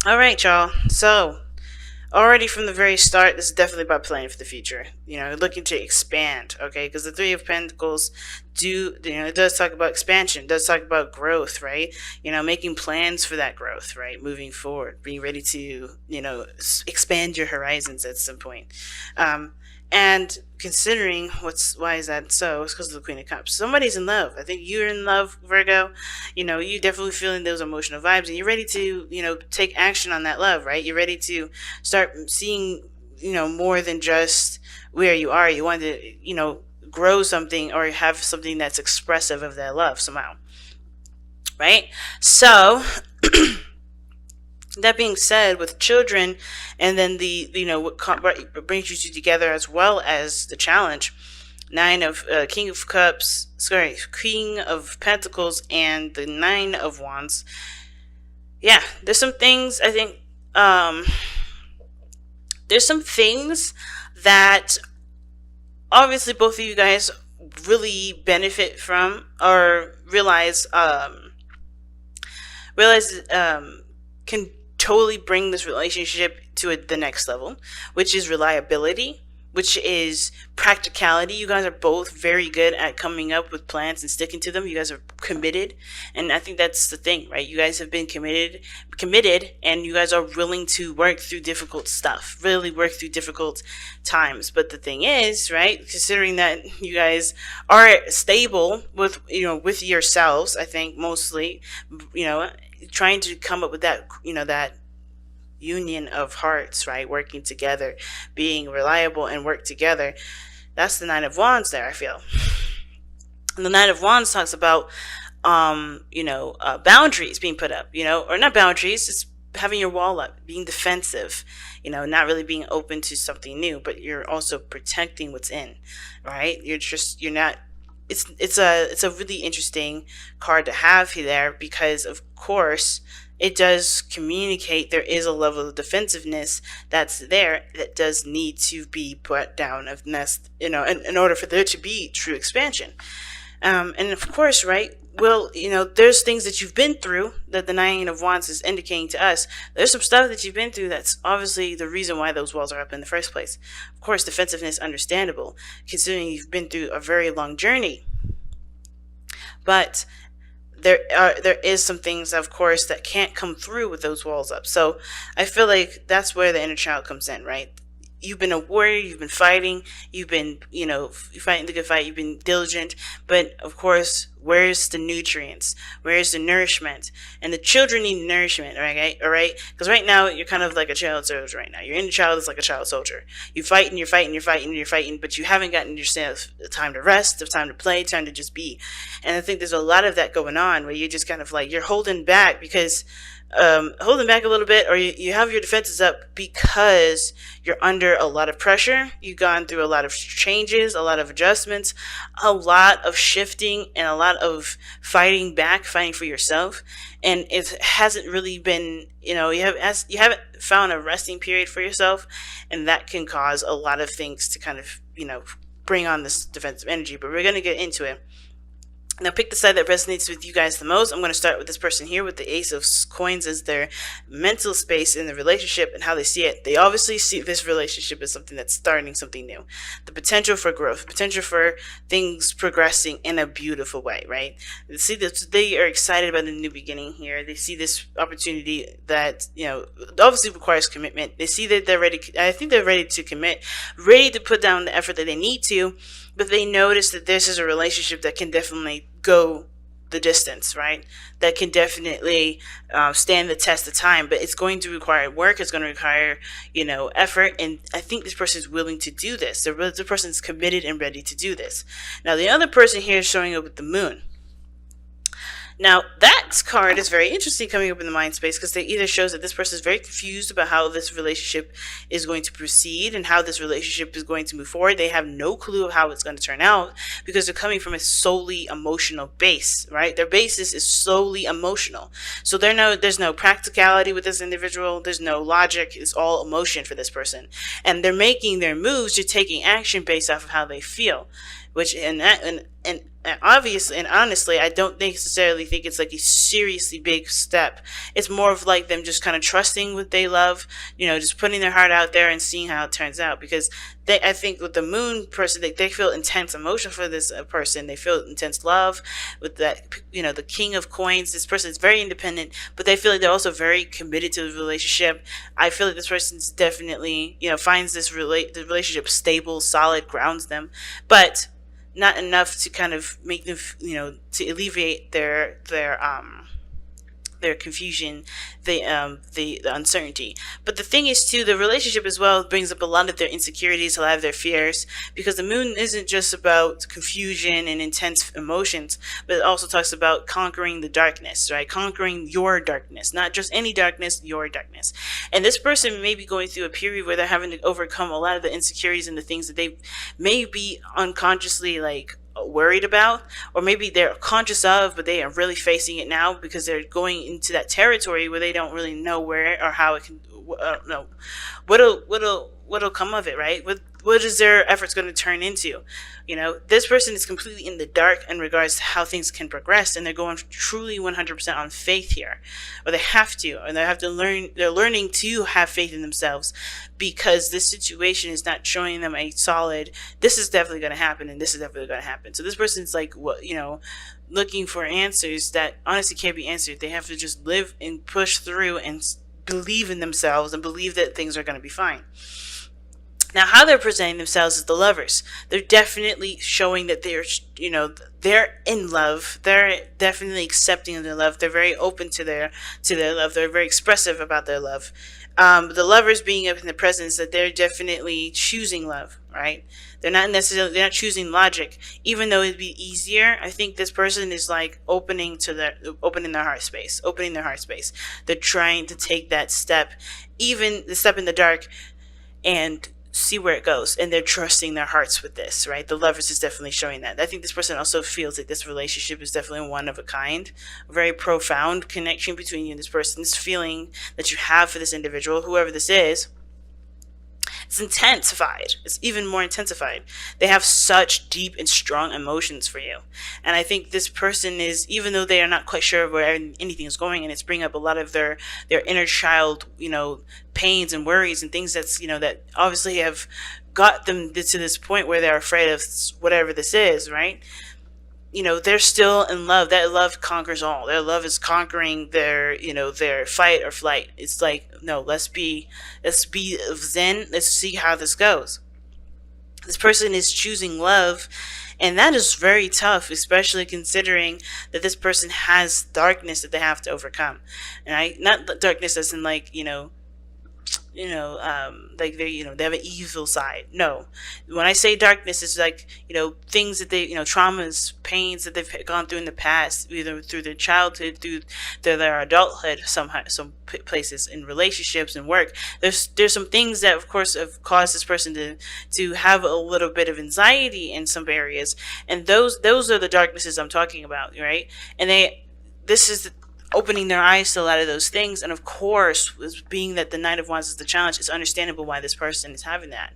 All right, y'all. So, already from the very start, this is definitely about planning for the future. Looking to expand, okay? Because the Three of Pentacles it does talk about expansion, it does talk about growth, right? Making plans for that growth, right? Moving forward, being ready to, expand your horizons at some point. Um, and considering why is that so? It's because of the Queen of Cups. Somebody's in love. I think you're in love, Virgo. You're definitely feeling those emotional vibes, and you're ready to, take action on that love, right? You're ready to start seeing, more than just where you are. You want to, grow something or have something that's expressive of that love somehow, right? So, that being said, with children, and then the, what brings you two together as well as the challenge, Nine of King of Cups, sorry, King of Pentacles, and the Nine of Wands. Yeah, there's some things I think. There's some things that obviously both of you guys really benefit from or realize can totally bring this relationship to the next level, which is reliability, which is practicality. You guys are both very good at coming up with plans and sticking to them. You guys are committed, and I think that's the thing, right? You guys have been committed, and you guys are willing to work through difficult stuff, really work through difficult times. But the thing is, right, considering that you guys are stable with yourselves, I think mostly, you know, trying to come up with that union of hearts, right? Working together, being reliable and work together. That's the Nine of Wands there, I feel. And the Nine of Wands talks about, boundaries being put up, or not boundaries, it's having your wall up, being defensive, not really being open to something new, but you're also protecting what's in, right? You're not, it's a really interesting card to have there because of course it does communicate there is a level of defensiveness that's there that does need to be put down of nest, in order for there to be true expansion. And of course, right, well, there's things that you've been through that the Nine of Wands is indicating to us. There's some stuff that you've been through that's obviously the reason why those walls are up in the first place. Of course, defensiveness understandable, considering you've been through a very long journey. But there is some things, of course, that can't come through with those walls up. So I feel like that's where the inner child comes in, right? You've been a warrior, you've been fighting, you've been, fighting the good fight, you've been diligent, but of course, where's the nutrients? Where's the nourishment? And the children need nourishment, right? All right? Because right now, you're kind of like a child soldier right now. Your inner child is like a child soldier. You're fighting, you're fighting, you're fighting, you're fighting, but you haven't gotten yourself the time to rest, the time to play, time to just be. And I think there's a lot of that going on where you're just kind of like, you're holding back because holding back a little bit, or you have your defenses up because you're under a lot of pressure. You've gone through a lot of changes, a lot of adjustments, a lot of shifting, and a lot of fighting back, fighting for yourself. And it hasn't really been, you haven't found a resting period for yourself, and that can cause a lot of things to kind of, bring on this defensive energy. But we're going to get into it. Now, pick the side that resonates with you guys the most. I'm going to start with this person here with the Ace of Coins as their mental space in the relationship and how they see it. They obviously see this relationship as something that's starting something new. The potential for growth, potential for things progressing in a beautiful way, right? They see this, they are excited about the new beginning here. They see this opportunity that, obviously requires commitment. They see that they're ready. I think they're ready to commit, ready to put down the effort that they need to. But they notice that this is a relationship that can definitely go the distance, right? That can definitely stand the test of time. But it's going to require work. It's going to require, effort. And I think this person is willing to do this. The person is committed and ready to do this. Now, the other person here is showing up with the moon. Now, that card is very interesting coming up in the mind space because it either shows that this person is very confused about how this relationship is going to proceed and how this relationship is going to move forward. They have no clue of how it's going to turn out because they're coming from a solely emotional base, right? Their basis is solely emotional. So there's no practicality with this individual. There's no logic. It's all emotion for this person. And they're making their moves, they're taking action based off of how they feel, which and obviously and honestly, I don't necessarily think it's like a seriously big step. It's more of like them just kind of trusting what they love, just putting their heart out there and seeing how it turns out. Because I think with the moon person, they feel intense emotion for this person. They feel intense love with that, the king of coins. This person is very independent, but they feel like they're also very committed to the relationship. I feel like this person's definitely, finds the relationship stable, solid, grounds them, but not enough to kind of make them, to alleviate their confusion, the uncertainty. But the thing is too, the relationship as well brings up a lot of their insecurities, a lot of their fears, because the moon isn't just about confusion and intense emotions, but it also talks about conquering the darkness, right? Conquering your darkness, not just any darkness, your darkness. And this person may be going through a period where they're having to overcome a lot of the insecurities and the things that they may be unconsciously like worried about, or maybe they're conscious of, but they are really facing it now because they're going into that territory where they don't really know where or how it can, no, what'll come of it, right? What is their efforts going to turn into? This person is completely in the dark in regards to how things can progress, and they're going truly 100% on faith here, or they have to, and they have to learn. They're learning to have faith in themselves, because this situation is not showing them a solid. This is definitely going to happen, and this is definitely going to happen. So this person's like, what, looking for answers that honestly can't be answered. They have to just live and push through and believe in themselves and believe that things are going to be fine. Now, how they're presenting themselves as the lovers, they're definitely showing that they're in love. They're definitely accepting of their love. They're very open to their love. They're very expressive about their love. The lovers being up in the presence, that they're definitely choosing love, right? They're not choosing logic, even though it'd be easier. I think this person is like opening their heart space, opening their heart space. They're trying to take that step, even the step in the dark, and see where it goes, and they're trusting their hearts with this, right? The lovers is definitely showing that. I think this person also feels that this relationship is definitely one of a kind, a very profound connection between you and this person. This feeling that you have for this individual, whoever this is, it's intensified. It's even more intensified. They have such deep and strong emotions for you. And I think this person is, even though they are not quite sure where anything is going, and it's bringing up a lot of their inner child, pains and worries and things that obviously have got them to this point where they're afraid of whatever this is, right? They're still in love. That love conquers all. Their love is conquering their fight or flight. It's like, no, let's be zen. Let's see how this goes. This person is choosing love, and that is very tough, especially considering that this person has darkness that they have to overcome. And not darkness as in like, like they have an evil side. No, when I say darkness, it's like, things that they, traumas, pains that they've gone through in the past, either through their childhood, through their adulthood, some places in relationships and work. There's some things that of course have caused this person to have a little bit of anxiety in some areas, and those are the darknesses I'm talking about, right? And this is opening their eyes to a lot of those things. And of course, being that the Knight of Wands is the challenge, it's understandable why this person is having that.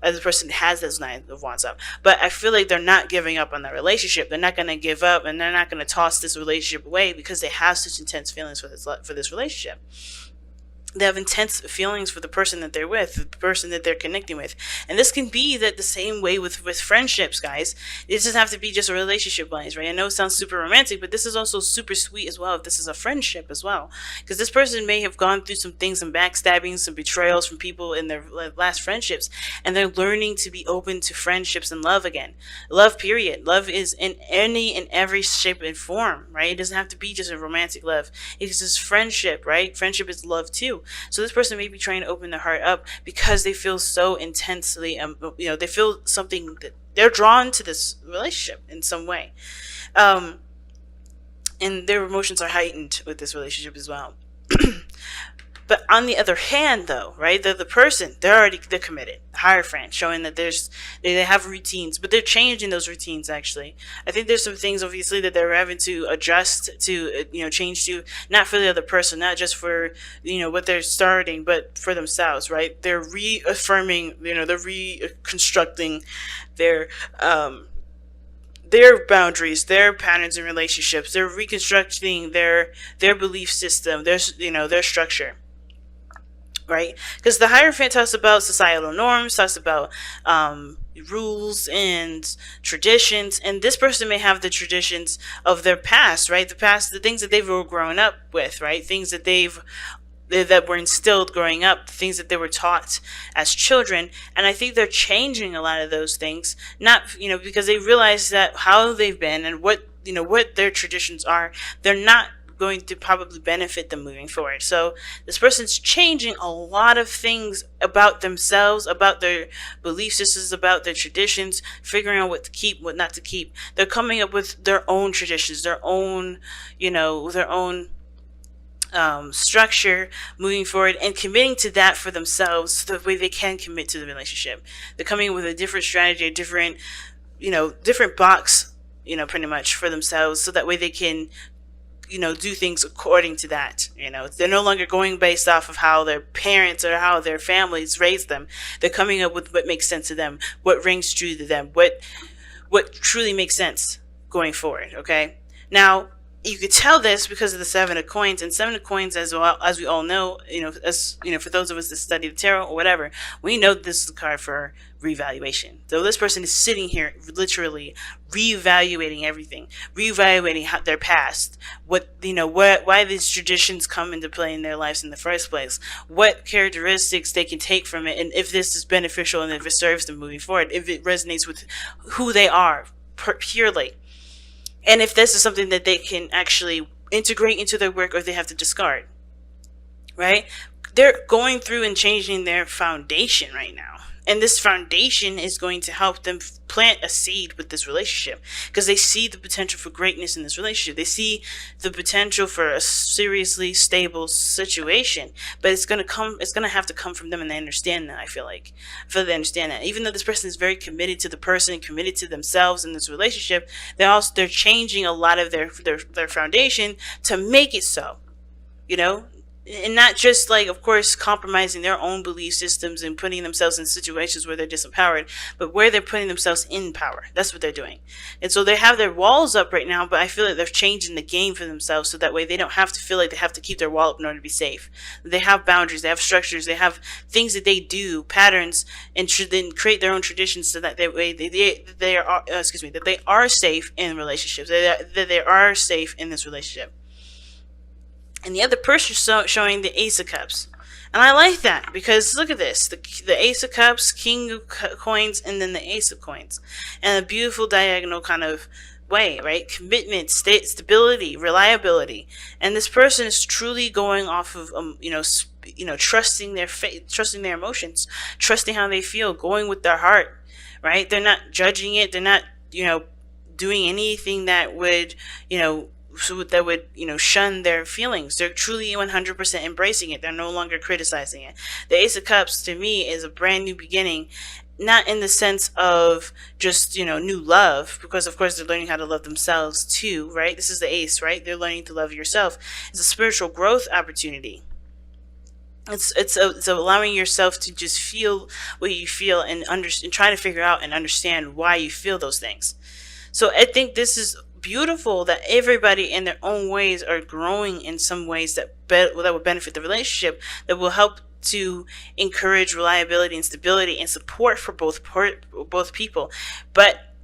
Why this person has this Knight of Wands up. But I feel like they're not giving up on their relationship. They're not going to give up, and they're not going to toss this relationship away because they have such intense feelings for this relationship. They have intense feelings for the person that they're with, the person that they're connecting with. And this can be that the same way with friendships, guys. It doesn't have to be just a relationship wise, right? I know it sounds super romantic, but this is also super sweet as well if this is a friendship as well. Because this person may have gone through some things, some backstabbing, some betrayals from people in their last friendships, and they're learning to be open to friendships and love again. Love, period. Love is in any and every shape and form, right? It doesn't have to be just a romantic love. It's just friendship, right? Friendship is love too. So this person may be trying to open their heart up because they feel so intensely, they feel something that they're drawn to this relationship in some way. And their emotions are heightened with this relationship as well. But on the other hand, though, right, the person, they're committed. Hierophant, showing that they have routines, but they're changing those routines. Actually, I think there's some things obviously that they're having to adjust to, change to, not for the other person, not just for what they're starting, but for themselves, right? They're reaffirming, they're reconstructing their their boundaries, their patterns in relationships. They're reconstructing their belief system, their structure, right? Because the Hierophant talks about societal norms, talks about rules and traditions, and this person may have the traditions of their past, right? The past, the things that they've grown up with, right? Things that that were instilled growing up, things that they were taught as children. And I think they're changing a lot of those things, not, because they realize that how they've been and what their traditions are, they're not going to probably benefit them moving forward. So this person's changing a lot of things about themselves, about their belief systems, about their traditions, figuring out what to keep, what not to keep. They're coming up with their own traditions, their own structure moving forward, and committing to that for themselves, so the way they can commit to the relationship. They're coming with a different strategy, a different box, pretty much for themselves, so that way they can do things according to that. They're no longer going based off of how their parents or how their families raised them. They're coming up with what makes sense to them, what rings true to them, what truly makes sense going forward. Okay, now you could tell this because of the Seven of Coins, and Seven of Coins, as well as we all know, for those of us that study the tarot or whatever, we know this is a card for reevaluation. So this person is sitting here literally reevaluating everything, reevaluating their past, why these traditions come into play in their lives in the first place, what characteristics they can take from it, and if this is beneficial and if it serves them moving forward, if it resonates with who they are purely, and if this is something that they can actually integrate into their work or they have to discard, right? They're going through and changing their foundation right now. And this foundation is going to help them plant a seed with this relationship, because they see the potential for greatness in this relationship. They see the potential for a seriously stable situation, but it's going to have to come from them. And they understand that. I feel they understand that. Even though this person is very committed to the person and committed to themselves in this relationship, they're changing a lot of their foundation to make it so, and not just, like, of course, compromising their own belief systems and putting themselves in situations where they're disempowered, but where they're putting themselves in power. That's what they're doing. And so they have their walls up right now, but I feel like they're changing the game for themselves, so that way they don't have to feel like they have to keep their wall up in order to be safe. They have boundaries, they have structures, they have things that they do, patterns, and should then create their own traditions, so that that they are safe in relationships, that they are safe in this relationship. And the other person showing the Ace of Cups. And I like that, because look at this. The Ace of Cups, King of Coins, and then the Ace of Coins. And a beautiful diagonal kind of way, right? Commitment, stability, reliability. And this person is truly going off of, trusting their faith, trusting their emotions, trusting how they feel, going with their heart, right? They're not judging it. They're not, doing anything that would, shun their feelings. They're truly 100% embracing it. They're no longer criticizing it. The Ace of Cups, to me, is a brand new beginning, not in the sense of just, new love, because of course they're learning how to love themselves too, right? This is the Ace, right? They're learning to love yourself. It's a spiritual growth opportunity. It's allowing yourself to just feel what you feel, and try to figure out and understand why you feel those things. So I think this is beautiful, that everybody in their own ways are growing in some ways that will benefit the relationship, that will help to encourage reliability and stability and support for both people. But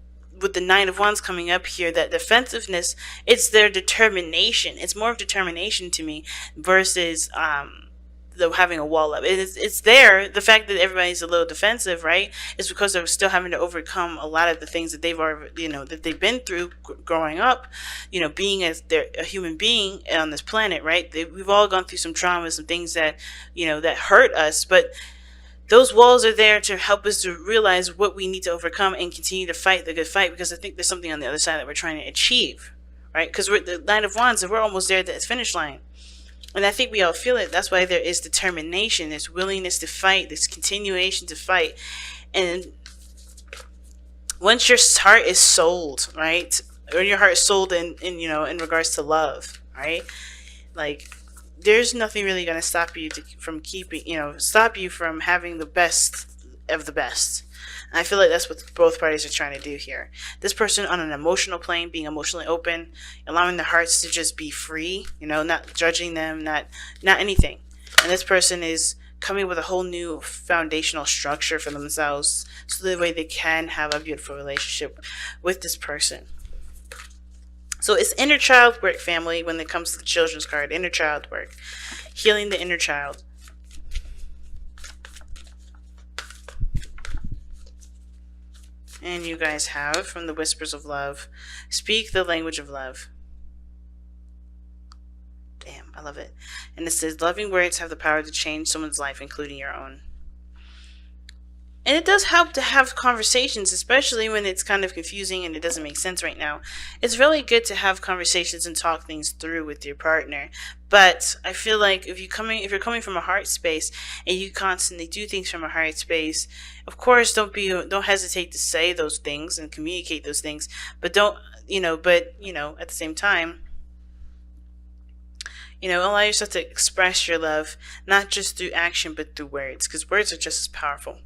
with the Nine of Wands coming up here, that defensiveness, it's their determination. It's more of determination to me, versus having a wall up. It's there. The fact that everybody's a little defensive, right, is because they're still having to overcome a lot of the things that that they've been through growing up, being as they're a human being on this planet, right? We've all gone through some traumas, some things that that hurt us, but those walls are there to help us to realize what we need to overcome and continue to fight the good fight, because I think there's something on the other side that we're trying to achieve, right? Because we're the Nine of Wands, and we're almost there at the finish line. And I think we all feel it. That's why there is determination, this willingness to fight, this continuation to fight. And once your heart is sold, right, or your heart is sold in regards to love, right, like, there's nothing really going to stop you from having the best of the best. And I feel like that's what both parties are trying to do here. This person on an emotional plane, being emotionally open, allowing their hearts to just be free, not judging them, not anything. And this person is coming with a whole new foundational structure for themselves so that way they can have a beautiful relationship with this person. So it's inner child work, family, when it comes to the children's card. Inner child work. Healing the inner child. And you guys have, from the Whispers of Love, speak the language of love. Damn, I love it. And it says, loving words have the power to change someone's life, including your own. And it does help to have conversations, especially when it's kind of confusing and it doesn't make sense right now. It's really good to have conversations and talk things through with your partner. But I feel like if you're coming from a heart space and you constantly do things from a heart space, of course don't hesitate to say those things and communicate those things. But don't at the same time, allow yourself to express your love, not just through action but through words, because words are just as powerful.